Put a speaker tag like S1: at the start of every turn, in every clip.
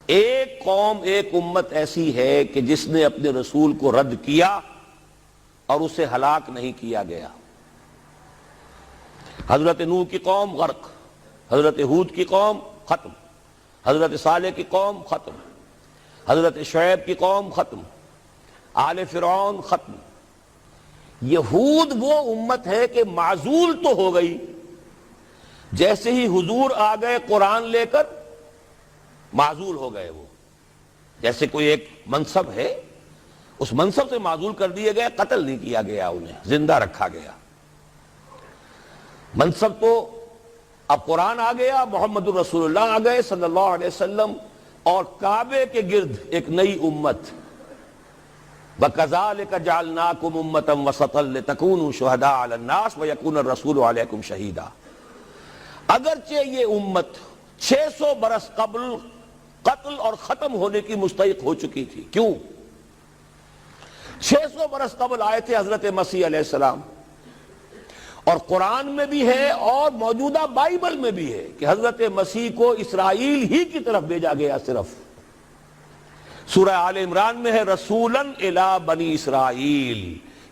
S1: ایک قوم ایک امت ایسی ہے کہ جس نے اپنے رسول کو رد کیا اور اسے ہلاک نہیں کیا گیا۔ حضرت نوح کی قوم غرق، حضرت ہود کی قوم ختم، حضرت صالح کی قوم ختم، حضرت شعیب کی قوم ختم، آل فرعون ختم۔ یہود وہ امت ہے کہ معزول تو ہو گئی، جیسے ہی حضور آ گئے قرآن لے کر معزول ہو گئے۔ وہ جیسے کوئی ایک منصب ہے، اس منصب سے معزول کر دیے گئے، قتل نہیں کیا گیا، انہیں زندہ رکھا گیا۔ منصب تو اب قرآن آ گیا، محمد الرسول اللہ آ گئے صلی اللہ علیہ وسلم، اور کعبے کے گرد ایک نئی امت۔ وَكَذَلِكَ جَعَلْنَاكُمْ أُمَّةً وَسَطًا لِتَكُونُوا شُهَدَاءَ عَلَى النَّاسِ وَيَكُونَ الرَّسُولُ عَلَيْكُمْ شَهِيدًا۔ اگرچہ یہ امت 600 برس قبل قتل اور ختم ہونے کی مستحق ہو چکی تھی۔ کیوں؟ 600 برس قبل آئے تھے حضرت مسیح علیہ السلام، اور قرآن میں بھی ہے اور موجودہ بائبل میں بھی ہے کہ حضرت مسیح کو اسرائیل ہی کی طرف بھیجا گیا۔ صرف سورہ آل عمران میں ہے رسولاً الی بنی اسرائیل،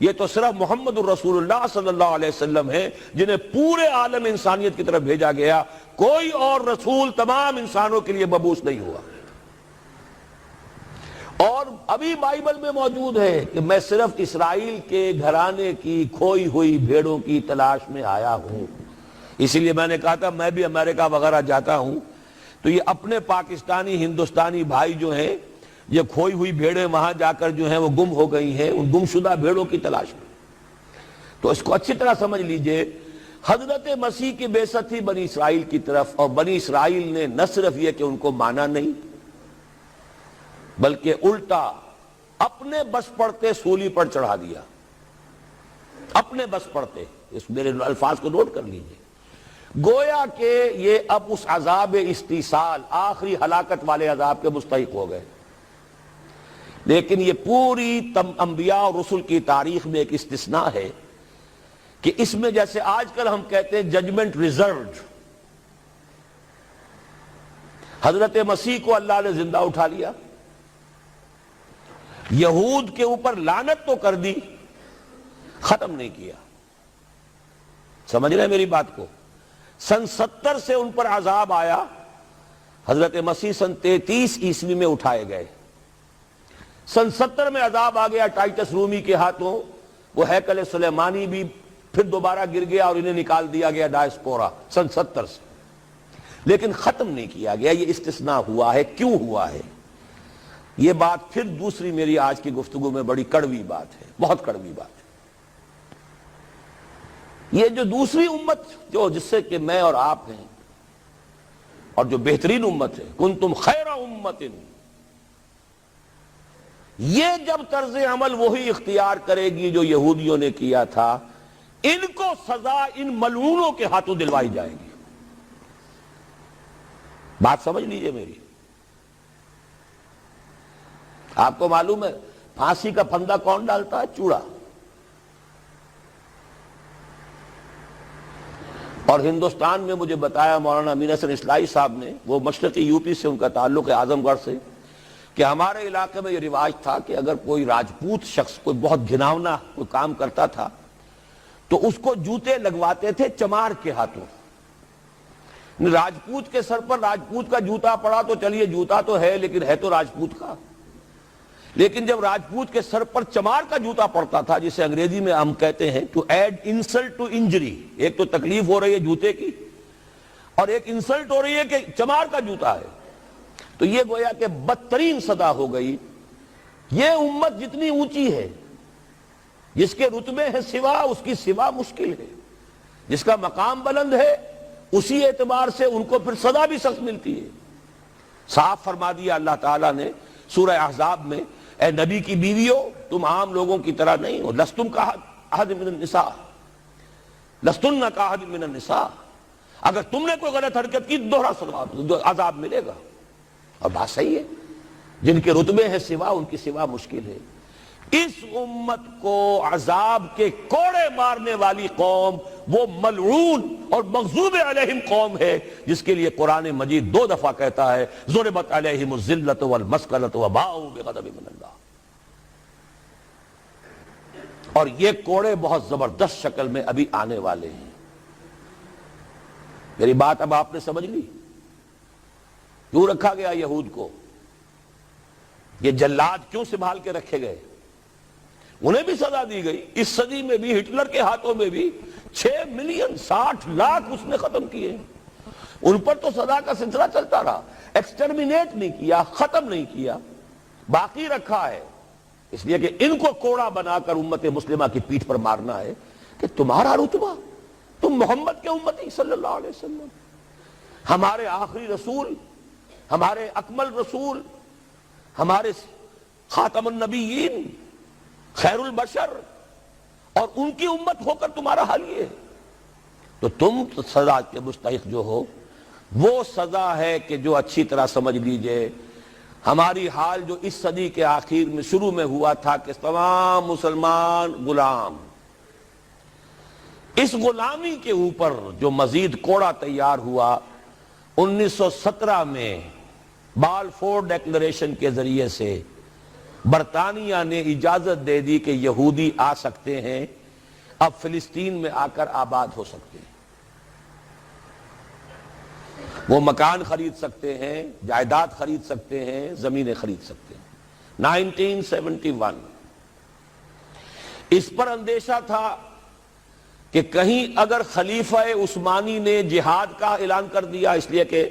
S1: یہ تو صرف محمد الرسول اللہ صلی اللہ علیہ وسلم ہے جنہیں پورے عالم انسانیت کی طرف بھیجا گیا۔ کوئی اور رسول تمام انسانوں کے لیے مبعوث نہیں ہوا۔ اور ابھی بائبل میں موجود ہے کہ میں صرف اسرائیل کے گھرانے کی کھوئی ہوئی بھیڑوں کی تلاش میں آیا ہوں۔ اسی لیے میں نے کہا تھا میں بھی امریکہ وغیرہ جاتا ہوں تو یہ اپنے پاکستانی ہندوستانی بھائی جو ہیں، یہ کھوئی ہوئی بھیڑیں وہاں جا کر جو ہیں وہ گم ہو گئی ہیں، ان گمشدہ بھیڑوں کی تلاش میں۔ تو اس کو اچھی طرح سمجھ لیجئے، حضرت مسیح کی بعثت تھی بنی اسرائیل کی طرف، اور بنی اسرائیل نے نہ صرف یہ کہ ان کو مانا نہیں، بلکہ الٹا اپنے بس پڑتے سولی پر چڑھا دیا۔ اپنے بس پڑتے، اس میرے الفاظ کو نوٹ کر لیجئے، گویا کہ یہ اب اس عذاب استیصال، آخری ہلاکت والے عذاب کے مستحق ہو گئے۔ لیکن یہ پوری انبیاء اور رسل کی تاریخ میں ایک استثناء ہے کہ اس میں جیسے آج کل ہم کہتے ہیں ججمنٹ ریزروڈ، حضرت مسیح کو اللہ نے زندہ اٹھا لیا، یہود کے اوپر لعنت تو کر دی، ختم نہیں کیا۔ سمجھ رہے ہیں میری بات کو؟ سن 70 سے ان پر عذاب آیا، حضرت مسیح سن 33 عیسوی میں اٹھائے گئے۔ سن 70 میں عذاب آ گیا ٹائٹس رومی کے ہاتھوں، وہ ہیکل سلیمانی بھی پھر دوبارہ گر گیا اور انہیں نکال دیا گیا ڈائسپورا سن 70 سے، لیکن ختم نہیں کیا گیا۔ یہ استثناء ہوا ہے۔ کیوں ہوا ہے؟ یہ بات پھر دوسری میری آج کی گفتگو میں بڑی کڑوی بات ہے، بہت کڑوی بات ہے۔ یہ جو دوسری امت جو جس سے کہ میں اور آپ ہیں، اور جو بہترین امت ہے، کنتم خیر امت، یہ جب طرز عمل وہی اختیار کرے گی جو یہودیوں نے کیا تھا، ان کو سزا ان ملعونوں کے ہاتھوں دلوائی جائے گی۔ بات سمجھ لیجئے میری۔ آپ کو معلوم ہے پھانسی کا پھندا کون ڈالتا ہے؟ چوڑا۔ اور ہندوستان میں مجھے بتایا مولانا امین حسن اصلاحی صاحب نے، وہ مشرقی یوپی سے ان کا تعلق ہے، اعظم گڑھ سے، کہ ہمارے علاقے میں یہ رواج تھا کہ اگر کوئی راجپوت شخص کوئی بہت گھناؤنا کوئی کام کرتا تھا تو اس کو جوتے لگواتے تھے چمار کے ہاتھوں۔ راجپوت کے سر پر راجپوت کا جوتا پڑا تو چلیے جوتا تو ہے، لیکن ہے تو راجپوت کا۔ لیکن جب راجپوت کے سر پر چمار کا جوتا پڑتا تھا، جسے انگریزی میں ہم کہتے ہیں to add insult to injury, ایک تو تکلیف ہو رہی ہے جوتے کی، اور ایک انسلٹ ہو رہی ہے کہ چمار کا جوتا ہے، تو یہ گویا کہ بدترین سزا ہو گئی۔ یہ امت جتنی اونچی ہے، جس کے رتبے ہیں سوا، اس کی سوا مشکل ہے۔ جس کا مقام بلند ہے اسی اعتبار سے ان کو پھر سزا بھی سخت ملتی ہے۔ صاف فرما دیا اللہ تعالیٰ نے سورہ احزاب میں، اے نبی کی بیویوں، تم عام لوگوں کی طرح نہیں ہو، لستم کاحد من النساء، لستن کاحد من النساء، اگر تم نے کوئی غلط حرکت کی دوہرا عذاب ملے گا۔ اور بات صحیح ہے، جن کے رتبے ہیں سوا، ان کی سوا مشکل ہے۔ اس امت کو عذاب کے کوڑے مارنے والی قوم وہ ملعون اور مغضوب علیہم قوم ہے جس کے لیے قرآن مجید 2 دفعہ کہتا ہے ضربت علیہم الذلۃ والمسکنۃ وباؤوا بغضب من اللہ. اور یہ کوڑے بہت زبردست شکل میں ابھی آنے والے ہیں. میری بات اب آپ نے سمجھ لی کیوں رکھا گیا یہود کو, یہ جلاد کیوں سنبھال کے رکھے گئے. انہیں بھی سزا دی گئی, اس صدی میں بھی ہٹلر کے ہاتھوں میں بھی 6 ملین 60 لاکھ اس نے ختم کیے. ان پر تو سزا کا سلسلہ چلتا رہا, ایکسٹرمینیٹ نہیں کیا, ختم نہیں کیا, باقی رکھا ہے. اس لیے کہ ان کو کوڑا بنا کر امت مسلمہ کی پیٹھ پر مارنا ہے کہ تمہارا رتبہ, تم محمد کے امتی صلی اللہ علیہ وسلم, ہمارے آخری رسول, ہمارے اکمل رسول, ہمارے خاتم النبیین, خیر البشر, اور ان کی امت ہو کر تمہارا حال یہ ہے. تو تم سزا کے مستحق جو ہو, وہ سزا ہے کہ جو اچھی طرح سمجھ لیجئے ہماری حال جو اس صدی کے آخر میں شروع میں ہوا تھا کہ تمام مسلمان غلام, اس غلامی کے اوپر جو مزید کوڑا تیار ہوا 1917 میں بالفور ڈیکلریشن کے ذریعے سے برطانیہ نے اجازت دے دی کہ یہودی آ سکتے ہیں, اب فلسطین میں آ کر آباد ہو سکتے ہیں, وہ مکان خرید سکتے ہیں, جائیداد خرید سکتے ہیں, زمینیں خرید سکتے ہیں. 1971 اس پر اندیشہ تھا کہ کہیں اگر خلیفہ عثمانی نے جہاد کا اعلان کر دیا, اس لیے کہ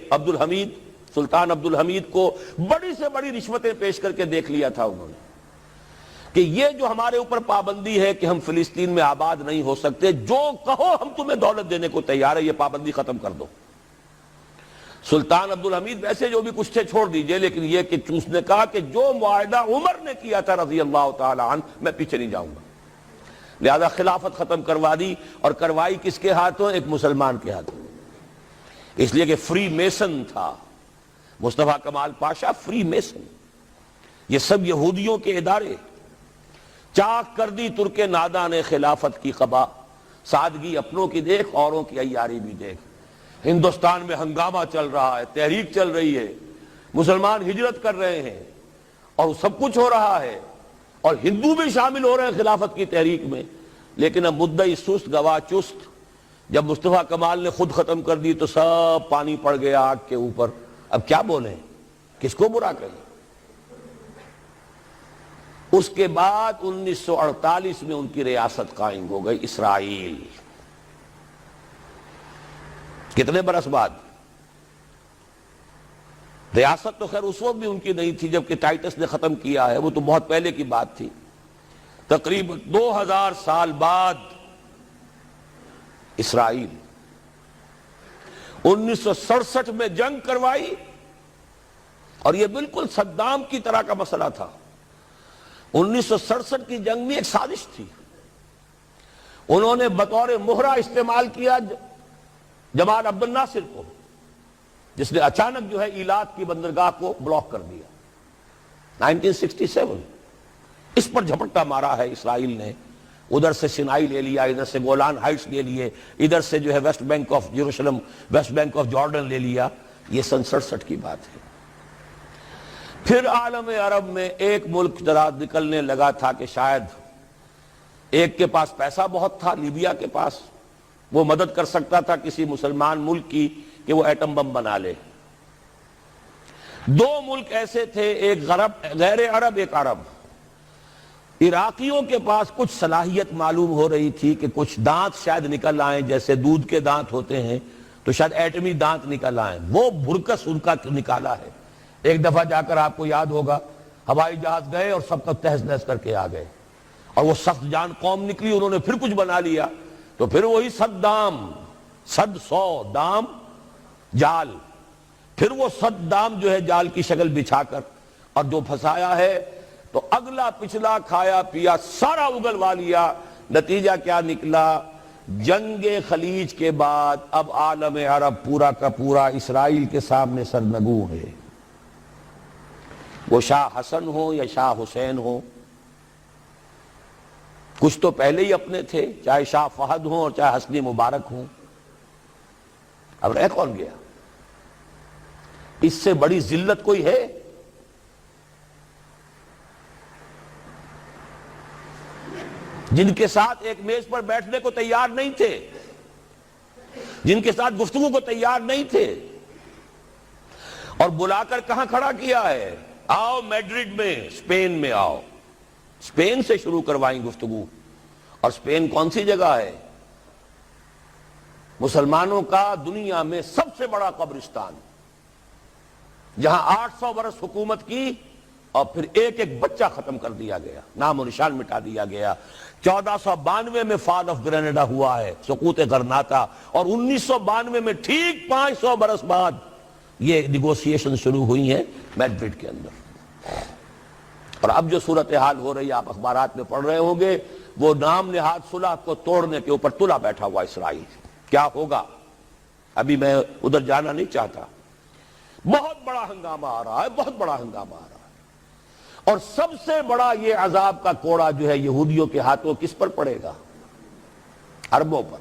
S1: سلطان عبد الحمید کو بڑی سے بڑی رشوتیں پیش کر کے دیکھ لیا تھا انہوں نے کہ یہ جو ہمارے اوپر پابندی ہے کہ ہم فلسطین میں آباد نہیں ہو سکتے, جو کہو ہم تمہیں دولت دینے کو تیار ہے, یہ پابندی ختم کر دو. سلطان عبد الحمید ویسے جو بھی کچھ تھے چھوڑ دیجئے, لیکن یہ کہ اس نے کہا کہ جو معاہدہ عمر نے کیا تھا رضی اللہ تعالی عنہ, میں پیچھے نہیں جاؤں گا. لہذا خلافت ختم کروا دی, اور کروائی کس کے ہاتھوں؟ ایک مسلمان کے ہاتھوں. اس لیے کہ فری میسن تھا مصطفیٰ کمال پاشا, فری میسن. یہ سب یہودیوں کے ادارے. چاک کر دی ترک ناداں نے خلافت کی قبا, سادگی اپنوں کی دیکھ اوروں کی عیاری بھی دیکھ. ہندوستان میں ہنگامہ چل رہا ہے, تحریک چل رہی ہے, مسلمان ہجرت کر رہے ہیں اور سب کچھ ہو رہا ہے, اور ہندو بھی شامل ہو رہے ہیں خلافت کی تحریک میں, لیکن اب مدعی سست گواہ چست. جب مصطفیٰ کمال نے خود ختم کر دی تو سب پانی پڑ گیا آگ کے اوپر. اب کیا بولیں, کس کو برا کہیں. اس کے بعد 1948 میں ان کی ریاست قائم ہو گئی اسرائیل. کتنے برس بعد؟ ریاست تو خیر اس وقت بھی ان کی نہیں تھی جبکہ ٹائٹس نے ختم کیا ہے, وہ تو بہت پہلے کی بات تھی. تقریباً 2000 سال بعد اسرائیل 1967 میں جنگ کروائی, اور یہ بالکل صدام کی طرح کا مسئلہ تھا. 1967 کی جنگ میں ایک سازش تھی. انہوں نے بطور مہرہ استعمال کیا جمال عبد الناصر کو, جس نے اچانک جو ہے ایلات کی بندرگاہ کو بلاک کر دیا. 1967 اس پر جھپٹا مارا ہے اسرائیل نے. ادھر سے سینائی لے لیا, ادھر سے گولان ہائٹس لے لیے, ادھر سے جو ہے West Bank of Jerusalem, West Bank of Jordan لے لیا. یہ 67 کی بات ہے. پھر عالم عرب میں ایک ملک ذرا نکلنے لگا تھا کہ شاید ایک کے پاس پیسہ بہت تھا, لیبیا کے پاس, وہ مدد کر سکتا تھا کسی مسلمان ملک کی کہ وہ ایٹم بم بنا لے. 2 ملک ایسے تھے, ایک غیر عرب, ایک عرب. عراقیوں کے پاس کچھ صلاحیت معلوم ہو رہی تھی کہ کچھ دانت شاید نکل آئیں, جیسے دودھ کے دانت ہوتے ہیں تو شاید ایٹمی دانت نکل آئیں. وہ بھرکس ان کا نکالا ہے. ایک دفعہ جا کر آپ کو یاد ہوگا ہوائی جہاز گئے اور سب کا تہس نہس کر کے آ گئے, اور وہ سخت جان قوم نکلی, انہوں نے پھر کچھ بنا لیا. تو پھر وہی 100 دام جال, پھر وہ 100 دام جو ہے جال کی شکل بچھا کر, اور جو پھنسایا ہے تو اگلا پچھلا کھایا پیا سارا اگلوا لیا. نتیجہ کیا نکلا؟ جنگ خلیج کے بعد اب عالم عرب پورا کا پورا اسرائیل کے سامنے سرنگوں ہے. وہ شاہ حسن ہو یا شاہ حسین ہو, کچھ تو پہلے ہی اپنے تھے، چاہے شاہ فہد ہوں اور چاہے حسنی مبارک ہوں، اب رہ کون گیا؟ اس سے بڑی ذلت کوئی ہے؟ جن کے ساتھ ایک میز پر بیٹھنے کو تیار نہیں تھے، جن کے ساتھ گفتگو کو تیار نہیں تھے، اور بلا کر کہاں کھڑا کیا ہے؟ آؤ میڈرڈ میں، اسپین میں آؤ، اسپین سے شروع کروائیں گفتگو۔ اور اسپین کون سی جگہ ہے؟ مسلمانوں کا دنیا میں سب سے بڑا قبرستان، جہاں 800 برس حکومت کی اور پھر ایک ایک بچہ ختم کر دیا گیا، نام و نشان مٹا دیا گیا۔ 1492 میں فال آف گرینیڈا ہوا ہے، سقوط غرناطہ، اور 1992 میں ٹھیک 500 برس بعد یہ نیگوسیشن شروع ہوئی ہیں میڈرڈ کے اندر۔ اور اب جو صورتحال ہو رہی ہے، آپ اخبارات میں پڑھ رہے ہوں گے، وہ نام نہاد صلح کو توڑنے کے اوپر تلا بیٹھا ہوا اسرائیل۔ کیا ہوگا؟ ابھی میں ادھر جانا نہیں چاہتا۔ بہت بڑا ہنگامہ آ رہا ہے، بہت بڑا ہنگامہ آ رہا ہے، اور سب سے بڑا یہ عذاب کا کوڑا جو ہے یہودیوں کے ہاتھوں کس پر پڑے گا؟ عربوں پر۔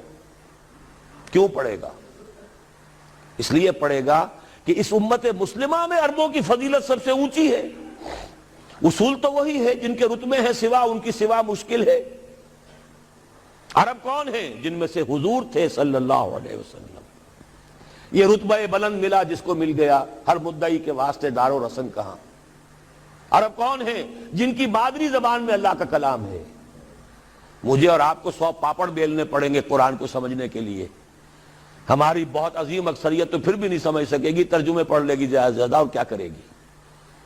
S1: کیوں پڑے گا؟ اس لیے پڑے گا کہ اس امت مسلمہ میں عربوں کی فضیلت سب سے اونچی ہے۔ اصول تو وہی ہے، جن کے رتبے ہیں سوا ان کی سوا مشکل ہے۔ عرب کون ہیں؟ جن میں سے حضور تھے صلی اللہ علیہ وسلم۔ یہ رتبہ بلند ملا جس کو مل گیا، ہر مدعی کے واسطے دار و رسن کہاں۔ عرب کون ہیں؟ جن کی مادری زبان میں اللہ کا کلام ہے۔ مجھے اور آپ کو 100 پاپڑ بیلنے پڑیں گے قرآن کو سمجھنے کے لیے، ہماری بہت عظیم اکثریت تو پھر بھی نہیں سمجھ سکے گی، ترجمے پڑھ لے گی زیادہ زیادہ، اور کیا کرے گی؟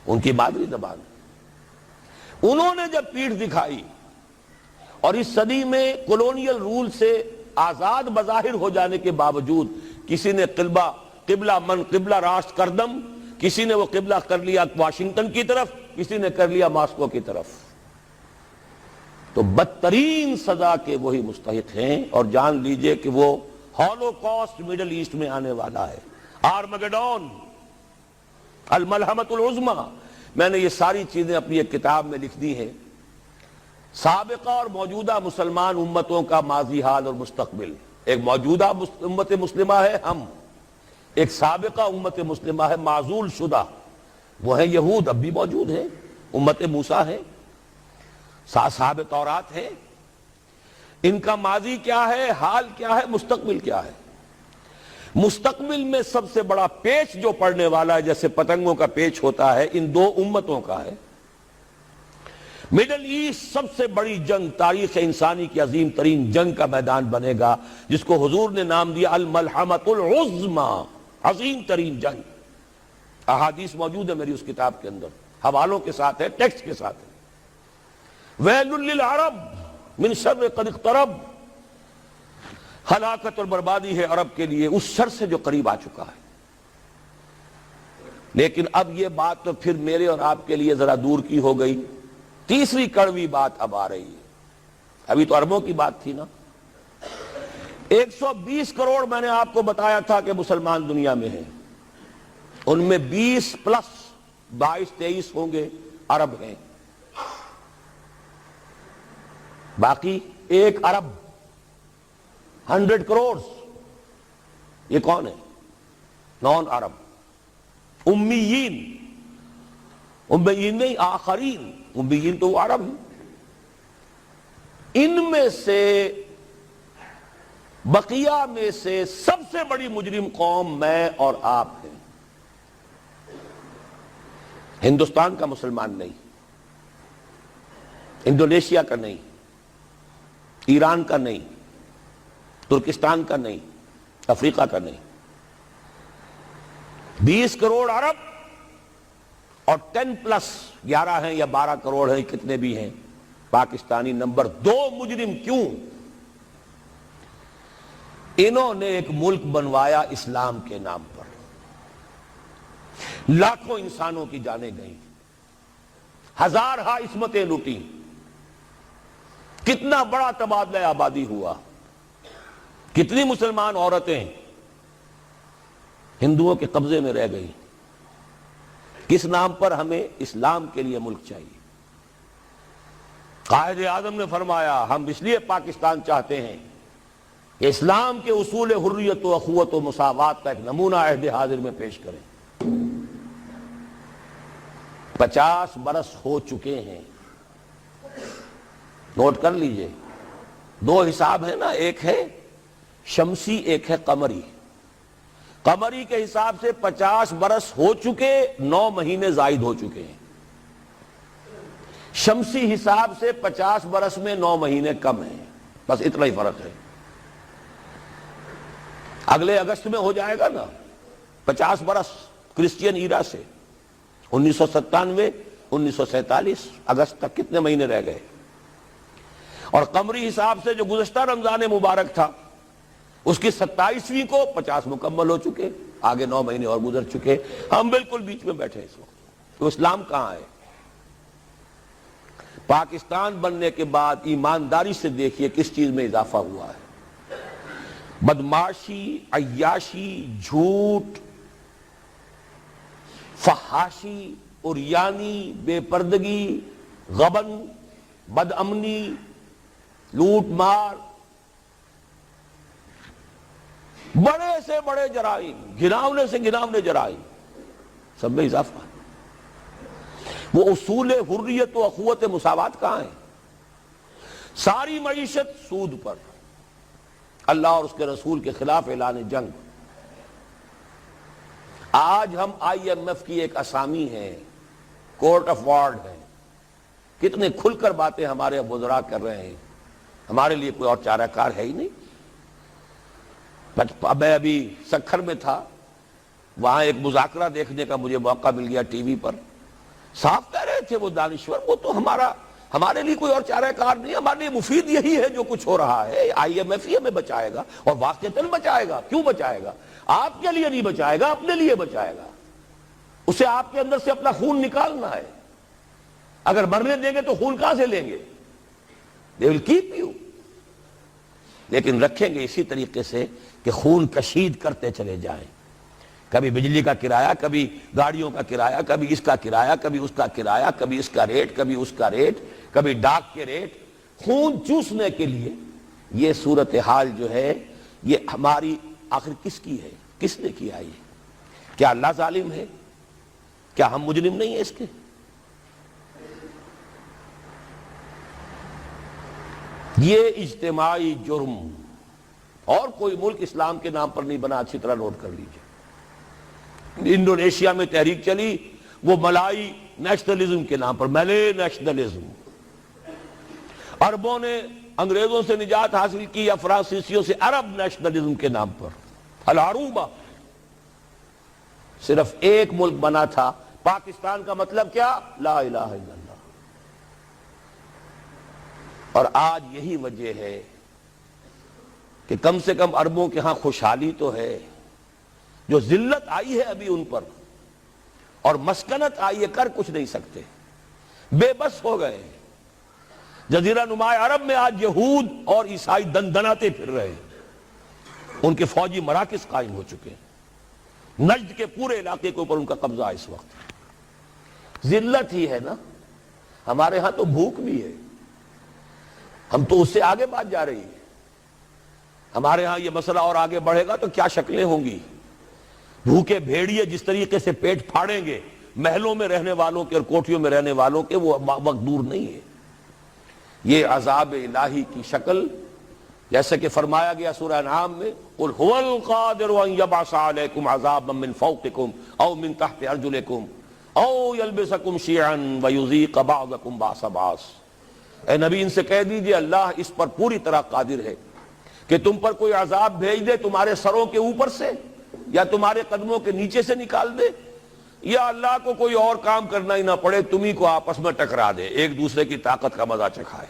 S1: ان کی مادری زبان۔ انہوں نے جب پیٹھ دکھائی اور اس صدی میں کولونیل رول سے آزاد بظاہر ہو جانے کے باوجود کسی نے قبلہ راست کردم، کسی نے وہ قبلہ کر لیا واشنگٹن کی طرف، کسی نے کر لیا ماسکو کی طرف، تو بدترین سزا کے وہی مستحق ہیں۔ اور جان لیجئے کہ وہ ہولوکاسٹ مڈل ایسٹ میں آنے والا ہے، آرمگڈون، الملحمۃ العظمیٰ۔ میں نے یہ ساری چیزیں اپنی ایک کتاب میں لکھ دی ہیں، سابقہ اور موجودہ مسلمان امتوں کا ماضی حال اور مستقبل۔ ایک موجودہ امت مسلمہ ہے ہم، ایک سابقہ امت مسلمہ ہے معزول شدہ، وہ ہیں یہود، اب بھی موجود ہیں، امت موسیٰ ہے، صاحب تورات ہے۔ ان کا ماضی کیا ہے، حال کیا ہے، مستقبل کیا ہے؟ مستقبل میں سب سے بڑا پیچ جو پڑنے والا ہے، جیسے پتنگوں کا پیچ ہوتا ہے، ان دو امتوں کا ہے۔ مڈل ایسٹ سب سے بڑی جنگ، تاریخ انسانی کی عظیم ترین جنگ کا میدان بنے گا، جس کو حضور نے نام دیا الملحمۃ العظمیٰ، عظیم ترین جنگ۔ احادیث موجود ہے میری اس کتاب کے اندر، حوالوں کے ساتھ ہے، ٹیکسٹ کے ساتھ ہے۔ ویل للعرب من شر قد اقترب، ہلاکت اور بربادی ہے عرب کے لیے اس شر سے جو قریب آ چکا ہے۔ لیکن اب یہ بات تو پھر میرے اور آپ کے لیے ذرا دور کی ہو گئی۔ تیسری کڑوی بات اب آ رہی ہے۔ ابھی تو عربوں کی بات تھی نا۔ 120 کروڑ میں نے آپ کو بتایا تھا کہ مسلمان دنیا میں ہیں، ان میں 20 پلس 22-23 ہوں گے عرب ہیں، باقی 1 ارب 100 کروڑ یہ کون ہے؟ نان عرب، امیین، امیین نہیں آخرین، امیین تو وہ عرب ہیں۔ ان میں سے بقیہ میں سے سب سے بڑی مجرم قوم میں اور آپ ہیں۔ ہندوستان کا مسلمان نہیں، انڈونیشیا کا نہیں، ایران کا نہیں، ترکستان کا نہیں، افریقہ کا نہیں۔ 20 کروڑ عرب اور 10 پلس 11 ہیں یا 12 کروڑ ہیں، کتنے بھی ہیں پاکستانی، نمبر 2 مجرم۔ کیوں؟ انہوں نے ایک ملک بنوایا اسلام کے نام پر، لاکھوں انسانوں کی جانیں گئیں، ہزارہا عصمتیں لوٹی، کتنا بڑا تبادلہ آبادی ہوا، کتنی مسلمان عورتیں ہندوؤں کے قبضے میں رہ گئی۔ کس نام پر؟ ہمیں اسلام کے لیے ملک چاہیے، قائد اعظم نے فرمایا ہم اس لیے پاکستان چاہتے ہیں کہ اسلام کے اصول حریت و اخوت و مساوات کا ایک نمونہ عہد حاضر میں پیش کریں۔ 50 برس ہو چکے ہیں، نوٹ کر لیجئے، دو حساب ہے نا، ایک ہے شمسی ایک ہے قمری۔ قمری کے حساب سے 50 برس ہو چکے، 9 مہینے زائد ہو چکے ہیں۔ شمسی حساب سے 50 برس میں 9 مہینے کم ہیں، بس اتنا ہی فرق ہے۔ اگلے اگست میں ہو جائے گا نا 50 برس کرسچین ایرا سے، 1997 1947 اگست تک کتنے مہینے رہ گئے؟ اور قمری حساب سے جو گزشتہ رمضان مبارک تھا اس کی 27ویں کو 50 مکمل ہو چکے، آگے 9 مہینے اور گزر چکے، ہم بالکل بیچ میں بیٹھے اس وقت۔ تو اسلام کہاں ہے؟ پاکستان بننے کے بعد ایمانداری سے دیکھیے کس چیز میں اضافہ ہوا ہے۔ بدمعاشی، عیاشی، جھوٹ، فحاشی، عریانی، بے پردگی، غبن، بد امنی، لوٹ مار، بڑے سے بڑے جرائم، گھناونے سے گھناونے جرائم، سب میں اضافہ ہے۔ وہ اصول حریت و اخوت مساوات کہاں ہیں؟ ساری معیشت سود پر، اللہ اور اس کے رسول کے خلاف اعلان جنگ۔ آج ہم IMF کی ایک اسامی ہیں، کورٹ آف وارڈ ہے، کتنے کھل کر باتیں ہمارے وزراء کر رہے ہیں، ہمارے لیے کوئی اور چارہ کار ہے ہی نہیں۔ میں ابھی سکھر میں تھا، وہاں ایک مذاکرہ دیکھنے کا مجھے موقع مل گیا ٹی وی پر، صاف کہہ رہے تھے وہ دانشور، وہ تو ہمارے لیے کوئی اور چارہ کار نہیں، ہمارے لیے مفید یہی ہے جو کچھ ہو رہا ہے، IMF ہی ہمیں بچائے گا، اور واقعتاً بچائے گا۔ کیوں بچائے گا؟ آپ کے لیے نہیں بچائے گا، اپنے لیے بچائے گا۔ اسے آپ کے اندر سے اپنا خون نکالنا ہے، اگر مرنے دیں گے تو خون کہاں سے لیں گے؟ they will keep you، لیکن رکھیں گے اسی طریقے سے کہ خون کشید کرتے چلے جائیں، کبھی بجلی کا کرایہ، کبھی گاڑیوں کا کرایہ، کبھی اس کا کرایہ، کبھی اس کا کرایہ، کبھی اس کا ریٹ، کبھی اس کا ریٹ، کبھی ڈاک کے ریٹ، خون چوسنے کے لیے۔ یہ صورتحال جو ہے یہ ہماری آخر کس کی ہے؟ کس نے کیا یہ؟ کیا اللہ ظالم ہے؟ کیا ہم مجرم نہیں ہیں اس کے؟ یہ اجتماعی جرم، اور کوئی ملک اسلام کے نام پر نہیں بنا، اچھی طرح نوٹ کر لیجئے۔ انڈونیشیا میں تحریک چلی وہ ملائی نیشنلزم کے نام پر، ملے نیشنلزم، عربوں نے انگریزوں سے نجات حاصل کی یا فرانسیسیوں سے، عرب نیشنلزم کے نام پر، العروبہ۔ صرف ایک ملک بنا تھا، پاکستان کا مطلب کیا؟ لا الہ الا اللہ۔ اور آج یہی وجہ ہے کہ کم سے کم عربوں کے ہاں خوشحالی تو ہے، جو ذلت آئی ہے ابھی ان پر اور مسکنت آئی ہے، کر کچھ نہیں سکتے، بے بس ہو گئے۔ جزیرہ نما عرب میں آج یہود اور عیسائی دندناتے پھر رہے ہیں، ان کے فوجی مراکز قائم ہو چکے ہیں، نجد کے پورے علاقے کے اوپر ان کا قبضہ اس وقت۔ ذلت ہی ہے نا، ہمارے ہاں تو بھوک بھی ہے، ہم تو اس سے آگے بات جا رہی ہے۔ ہمارے ہاں یہ مسئلہ اور آگے بڑھے گا تو کیا شکلیں ہوں گی؟ بھوکے بھیڑیے جس طریقے سے پیٹ پھاڑیں گے محلوں میں رہنے والوں کے اور کوٹھیوں میں رہنے والوں کے، وہ وقت دور نہیں ہے۔ یہ عذاب الہی کی شکل، جیسے کہ فرمایا گیا سورہ انعام میں، قُلْ هُوَ الْقَادِرُ أَن يَبْعَثَ عَلَيْكُمْ عَذَابًا مِّن فَوْقِكُمْ أَوْ مِّن تَحْتِ أَرْجُلِكُمْ أَوْ يَلْبِسَكُمْ شِيَعًا وَيُذِيقَ بَعْضَكُمْ بَأْسَ بَعْضٍ۔ اے نبی ان سے کہہ دیجئے اللہ اس پر پوری طرح قادر ہے کہ تم پر کوئی عذاب بھیج دے تمہارے سروں کے اوپر سے یا تمہارے قدموں کے نیچے سے نکال دے، یا اللہ کو کوئی اور کام کرنا ہی نہ پڑے، تمہیں کو آپس میں ٹکرا دے، ایک دوسرے کی طاقت کا مزہ چکھائے۔